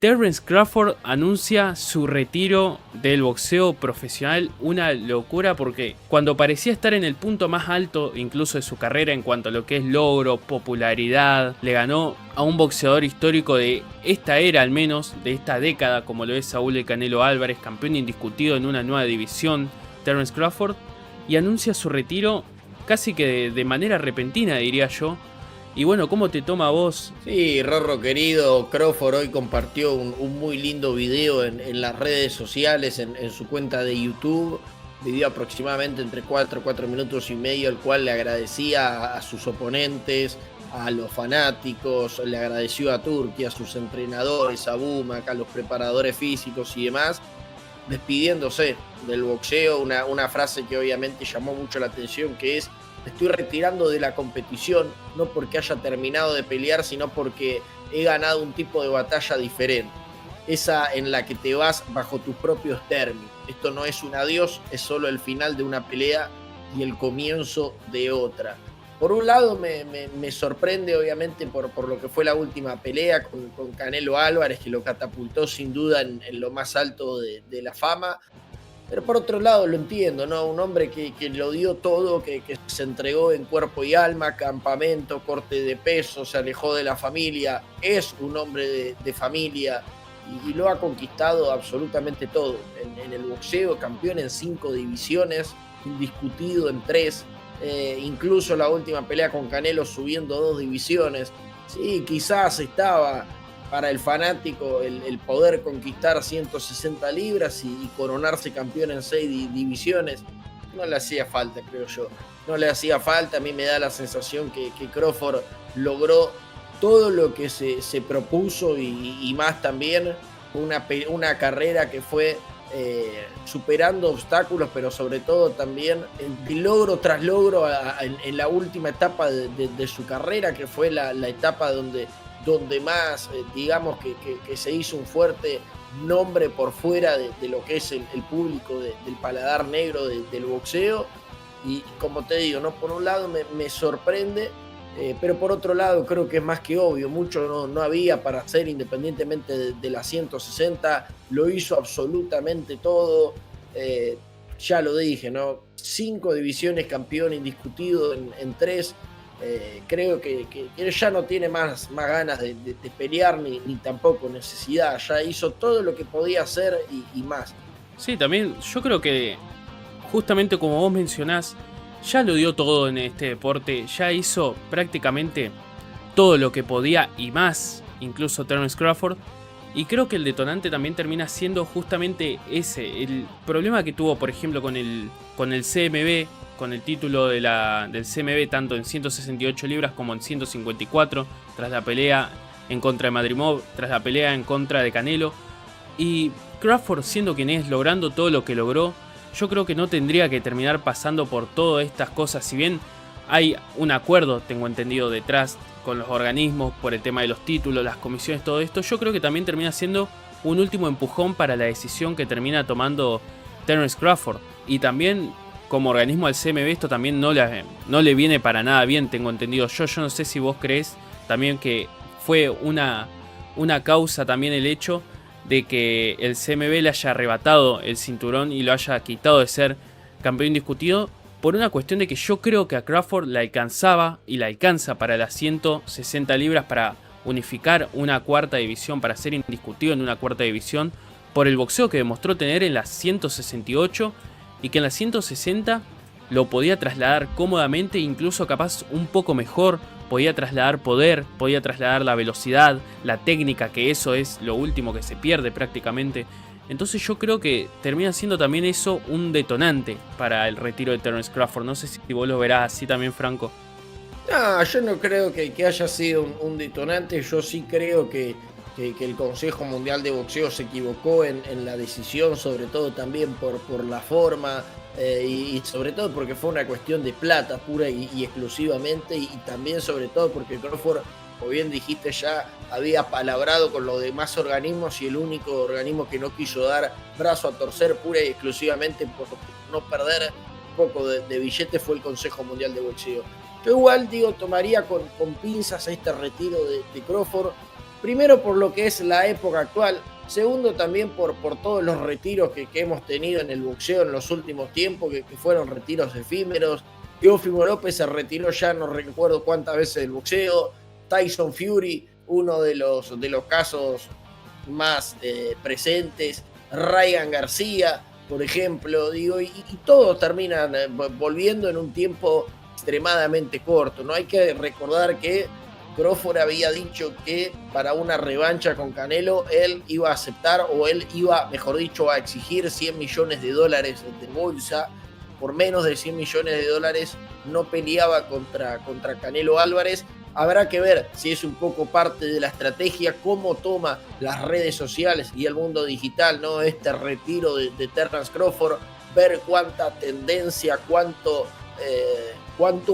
Terence Crawford anuncia su retiro del boxeo profesional, una locura porque cuando parecía estar en el punto más alto incluso de su carrera en cuanto a lo que es logro, popularidad, le ganó a un boxeador histórico de esta era al menos, de esta década como lo es Saúl El Canelo Álvarez, campeón indiscutido en una nueva división, Terence Crawford, y anuncia su retiro casi que de manera repentina diría yo. Y bueno, ¿cómo te toma a vos? Sí, Rorro querido, Crawford hoy compartió un muy lindo video en las redes sociales, en su cuenta de YouTube, video aproximadamente entre 4 minutos y medio, el cual le agradecía a sus oponentes, a los fanáticos, le agradeció a Turquía, a sus entrenadores, a Bumac, a los preparadores físicos y demás, despidiéndose del boxeo, una frase que obviamente llamó mucho la atención, que es: me estoy retirando de la competición, no porque haya terminado de pelear, sino porque he ganado un tipo de batalla diferente, esa en la que te vas bajo tus propios términos. Esto no es un adiós, es solo el final de una pelea y el comienzo de otra. Por un lado me sorprende obviamente por lo que fue la última pelea con Canelo Álvarez, que lo catapultó sin duda en lo más alto de la fama. Pero por otro lado lo entiendo, ¿no? Un hombre que lo dio todo, que se entregó en cuerpo y alma, campamento, corte de peso, se alejó de la familia, es un hombre de familia y lo ha conquistado absolutamente todo. En el boxeo, campeón en 5 divisiones, indiscutido en 3, incluso la última pelea con Canelo subiendo 2 divisiones. Sí, quizás estaba para el fanático el poder conquistar 160 libras y coronarse campeón en 6 divisiones. No le hacía falta, creo yo. No le hacía falta. A mí me da la sensación que Crawford logró todo lo que se propuso y más también. Una carrera que fue superando obstáculos, pero sobre todo también logro tras logro en la última etapa de su carrera, que fue la etapa donde más, digamos, que se hizo un fuerte nombre por fuera de lo que es el público del paladar negro del boxeo. Y como te digo, ¿no? Por un lado me sorprende, pero por otro lado creo que es más que obvio, mucho no había para hacer independientemente de las 160, lo hizo absolutamente todo. Ya lo dije, ¿no? 5 divisiones, campeón indiscutido en 3. Creo que ya no tiene más ganas de pelear ni tampoco necesidad. Ya hizo todo lo que podía hacer y más. Sí, también yo creo que justamente como vos mencionás, ya lo dio todo en este deporte, ya hizo prácticamente todo lo que podía y más, incluso Terence Crawford. Y creo que el detonante también termina siendo justamente ese, el problema que tuvo, por ejemplo, con el CMB, con el título del CMB tanto en 168 libras como en 154, tras la pelea en contra de Madrimov, tras la pelea en contra de Canelo. Y Crawford, siendo quien es, logrando todo lo que logró, yo creo que no tendría que terminar pasando por todas estas cosas. Si bien hay un acuerdo, tengo entendido, detrás con los organismos por el tema de los títulos, las comisiones, todo esto, yo creo que también termina siendo un último empujón para la decisión que termina tomando Terence Crawford. Y también como organismo al CMB esto también no le viene para nada bien, tengo entendido. Yo no sé si vos crees también que fue una causa también el hecho de que el CMB le haya arrebatado el cinturón y lo haya quitado de ser campeón indiscutido, por una cuestión de que yo creo que a Crawford le alcanzaba y le alcanza para las 160 libras para unificar una cuarta división, para ser indiscutido en una cuarta división, por el boxeo que demostró tener en las 168 y que en las 160 lo podía trasladar cómodamente, incluso capaz un poco mejor, podía trasladar poder, podía trasladar la velocidad, la técnica, que eso es lo último que se pierde prácticamente. Entonces yo creo que termina siendo también eso un detonante para el retiro de Terence Crawford. No sé si vos lo verás así también, Franco. No, yo no creo que haya sido un detonante. Yo sí creo que el Consejo Mundial de Boxeo se equivocó en la decisión, sobre todo también por la forma, y sobre todo porque fue una cuestión de plata pura y exclusivamente, y también sobre todo porque Crawford, como bien dijiste, ya había palabrado con los demás organismos y el único organismo que no quiso dar brazo a torcer pura y exclusivamente por no perder un poco de billete fue el Consejo Mundial de Boxeo. Yo igual digo, tomaría con pinzas este retiro de Crawford, Primero por lo que es la época actual, segundo también por todos los retiros que hemos tenido en el boxeo en los últimos tiempos, que fueron retiros efímeros. Teófimo López se retiró ya no recuerdo cuántas veces del boxeo. Tyson Fury, uno de los casos más presentes. Ryan García, por ejemplo, digo, y todos terminan volviendo en un tiempo extremadamente corto. No hay que recordar que Crawford había dicho que para una revancha con Canelo él iba a aceptar, o él iba, mejor dicho, a exigir $100 millones de bolsa. Por menos de $100 millones no peleaba contra Canelo Álvarez. Habrá que ver si es un poco parte de la estrategia, cómo toma las redes sociales y el mundo digital, ¿no? Este retiro de Terence Crawford, ver cuánta tendencia, cuánto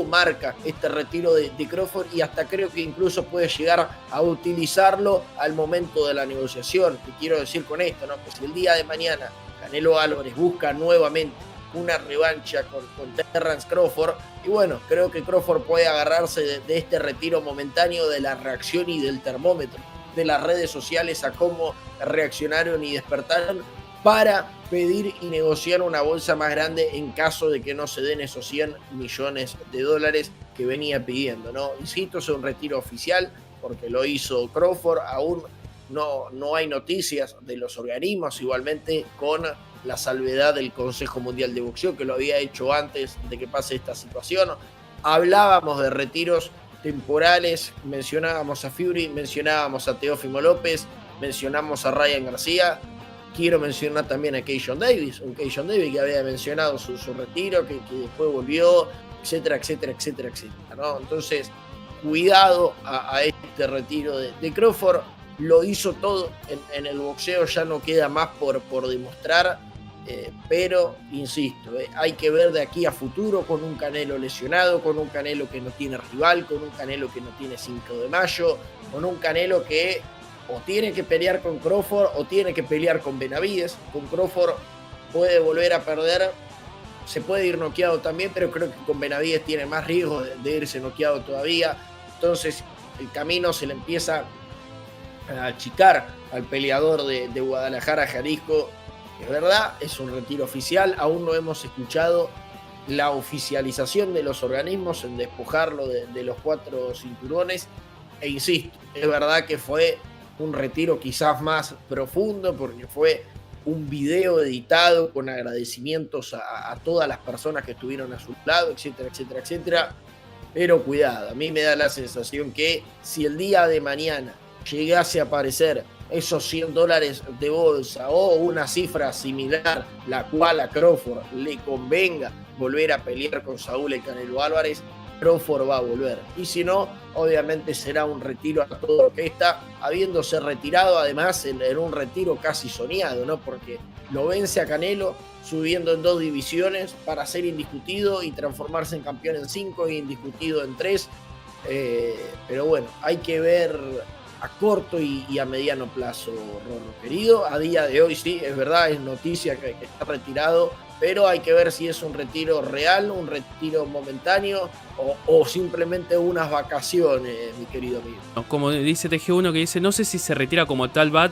marca este retiro de Crawford, y hasta creo que incluso puede llegar a utilizarlo al momento de la negociación. ¿Qué quiero decir con esto? ¿No? Pues si el día de mañana Canelo Álvarez busca nuevamente una revancha con Terence Crawford, y bueno, creo que Crawford puede agarrarse de este retiro momentáneo, de la reacción y del termómetro de las redes sociales a cómo reaccionaron y despertaron, para pedir y negociar una bolsa más grande en caso de que no se den esos $100 millones que venía pidiendo, ¿no? Insisto, es un retiro oficial porque lo hizo Crawford. Aún no hay noticias de los organismos, igualmente con la salvedad del Consejo Mundial de Boxeo, que lo había hecho antes de que pase esta situación. Hablábamos de retiros temporales, mencionábamos a Fury, mencionábamos a Teófimo López, mencionamos a Ryan García. Quiero mencionar también a Keyshawn Davis, que había mencionado su retiro, que después volvió, etcétera, etcétera, etcétera, etcétera, ¿no? Entonces, cuidado a este retiro de Crawford. Lo hizo todo en el boxeo, ya no queda más por demostrar, pero insisto, hay que ver de aquí a futuro, con un Canelo lesionado, con un Canelo que no tiene rival, con un Canelo que no tiene 5 de mayo, con un Canelo que o tiene que pelear con Crawford o tiene que pelear con Benavides. Con Crawford puede volver a perder, se puede ir noqueado también, pero creo que con Benavides tiene más riesgo de irse noqueado todavía. Entonces el camino se le empieza a achicar al peleador de Guadalajara, Jalisco. Es verdad, es un retiro oficial, aún no hemos escuchado la oficialización de los organismos en despojarlo de los 4 cinturones, e insisto, es verdad que fue un retiro quizás más profundo, porque fue un video editado con agradecimientos a todas las personas que estuvieron a su lado, etcétera, etcétera, etcétera. Pero cuidado, a mí me da la sensación que si el día de mañana llegase a aparecer esos $100 de bolsa o una cifra similar, la cual a Crawford le convenga volver a pelear con Saúl el Canelo Álvarez, Crawford va a volver. Y si no, obviamente será un retiro a todo orquesta, habiéndose retirado además en un retiro casi soñado, ¿no? Porque lo vence a Canelo subiendo en 2 divisiones para ser indiscutido y transformarse en campeón en 5 y indiscutido en 3. Pero bueno, hay que ver a corto y a mediano plazo, Rorro querido. A día de hoy sí, es verdad, es noticia que está retirado, pero hay que ver si es un retiro real, un retiro momentáneo o simplemente unas vacaciones, mi querido amigo. Como dice TG1, que dice, no sé si se retira como tal Bad,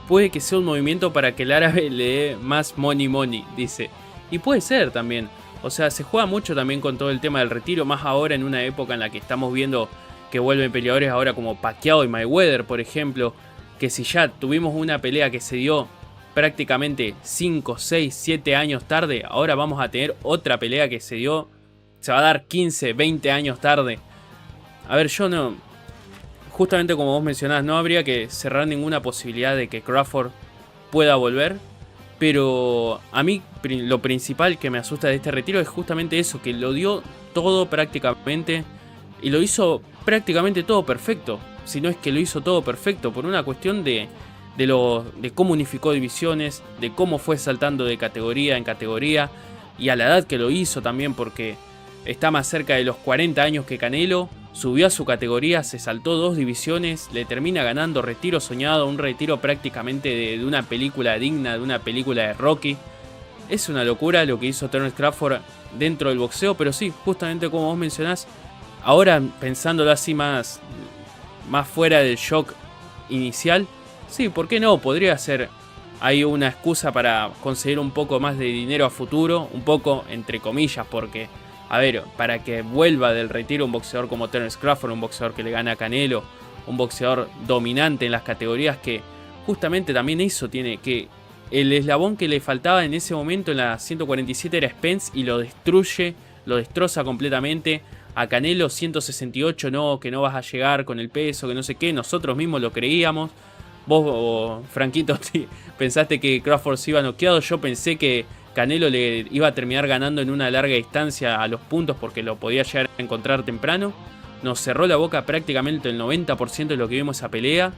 puede que sea un movimiento para que el árabe le dé más money, dice. Y puede ser también, o sea, se juega mucho también con todo el tema del retiro, más ahora en una época en la que estamos viendo que vuelven peleadores ahora como Pacquiao y Mayweather, por ejemplo, que si ya tuvimos una pelea que se dio prácticamente 5, 6, 7 años tarde, ahora vamos a tener otra pelea que se va a dar 15, 20 años tarde. A ver, yo no, justamente como vos mencionás, no habría que cerrar ninguna posibilidad de que Crawford pueda volver, pero a mí lo principal que me asusta de este retiro es justamente eso, que lo dio todo prácticamente y lo hizo prácticamente todo perfecto, si no es que lo hizo todo perfecto, por una cuestión de cómo unificó divisiones, de cómo fue saltando de categoría en categoría, y a la edad que lo hizo también, porque está más cerca de los 40 años que Canelo, subió a su categoría, se saltó 2 divisiones, le termina ganando retiro soñado, un retiro prácticamente de una película digna, de una película de Rocky. Es una locura lo que hizo Terence Crawford dentro del boxeo, pero sí, justamente como vos mencionás, ahora pensándolo así más fuera del shock inicial, sí, ¿por qué no? Podría ser ahí una excusa para conseguir un poco más de dinero a futuro, un poco entre comillas, porque, a ver, para que vuelva del retiro un boxeador como Terence Crawford, un boxeador que le gana a Canelo, un boxeador dominante en las categorías que justamente también eso tiene que... El eslabón que le faltaba en ese momento en la 147 era Spence y lo destruye, lo destroza completamente. A Canelo 168 no, que no vas a llegar con el peso, que no sé qué, nosotros mismos lo creíamos. Vos, Franquito, pensaste que Crawford se iba noqueado. Yo pensé que Canelo le iba a terminar ganando en una larga distancia a los puntos porque lo podía llegar a encontrar temprano. Nos cerró la boca prácticamente el 90% de lo que vimos esa pelea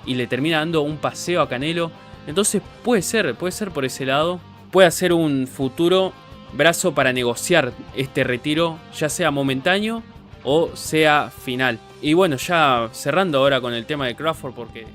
y le termina dando un paseo a Canelo. Entonces puede ser por ese lado. Puede ser un futuro brazo para negociar este retiro, ya sea momentáneo o sea final. Y bueno, ya cerrando ahora con el tema de Crawford, porque